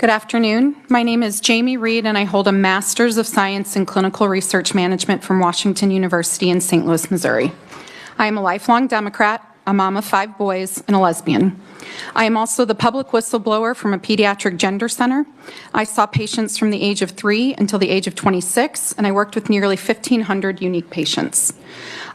Good afternoon. My name is Jamie Reed, and I hold a Master's of Science in Clinical Research Management from Washington University in St. Louis, Missouri. I am a lifelong Democrat, a mom of 5 boys, and a lesbian. I am also the public whistleblower from a pediatric gender center. I saw patients from the age of 3 until the age of 26, and I worked with nearly 1,500 unique patients.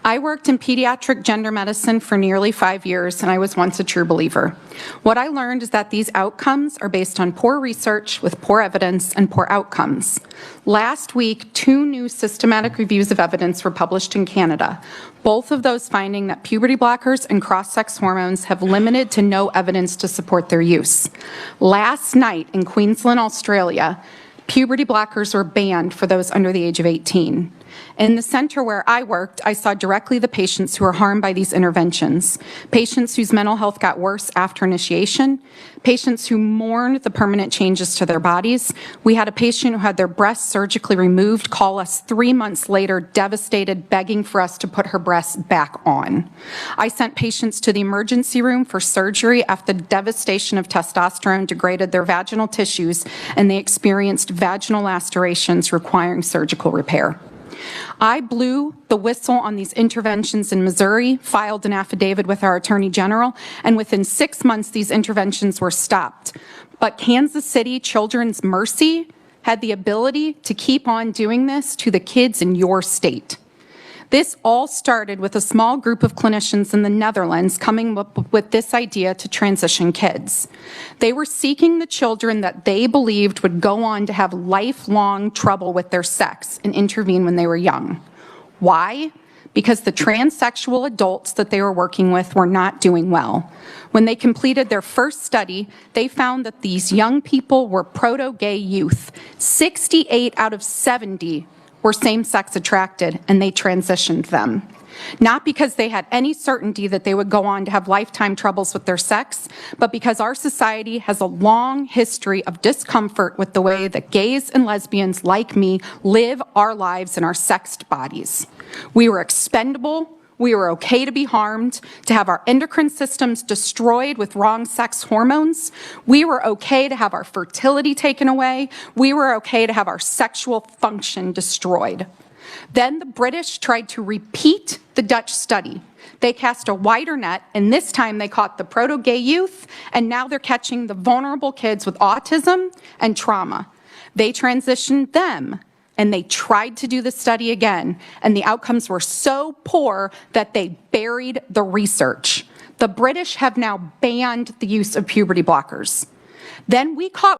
I worked in pediatric gender medicine for nearly 5 years, and I was once a true believer. What I learned is that these outcomes are based on poor research with poor evidence and poor outcomes. Last week, 2 new systematic reviews of evidence were published in Canada, both of those finding that puberty blockers and cross-sex hormones have limited to no evidence to support their use. Last night in Queensland, Australia, puberty blockers were banned for those under the age of 18. In the center where I worked, I saw directly the patients who were harmed by these interventions, patients whose mental health got worse after initiation, patients who mourned the permanent changes to their bodies. We had a patient who had their breasts surgically removed call us 3 months later, devastated, begging for us to put her breasts back on. I sent patients to the emergency room for surgery after the devastation of testosterone degraded their vaginal tissues, and they experienced vaginal lacerations requiring surgical repair. I blew the whistle on these interventions in Missouri, filed an affidavit with our Attorney General, and within 6 months these interventions were stopped. But Kansas City Children's Mercy had the ability to keep on doing this to the kids in your state. This all started with a small group of clinicians in the Netherlands coming up with this idea to transition kids. They were seeking the children that they believed would go on to have lifelong trouble with their sex and intervene when they were young. Why? Because the transsexual adults that they were working with were not doing well. When they completed their first study, they found that these young people were proto-gay youth. 68 out of 70 were same-sex attracted, and they transitioned them. Not because they had any certainty that they would go on to have lifetime troubles with their sex, but because our society has a long history of discomfort with the way that gays and lesbians like me live our lives in our sexed bodies. We were expendable. We were okay to be harmed, to have our endocrine systems destroyed with wrong sex hormones. We were okay to have our fertility taken away. We were okay to have our sexual function destroyed. Then the British tried to repeat the Dutch study. They cast a wider net, and this time they caught the proto-gay youth, and now they're catching the vulnerable kids with autism and trauma. They transitioned them, and they tried to do the study again, and the outcomes were so poor that they buried the research. The British have now banned the use of puberty blockers. Then we caught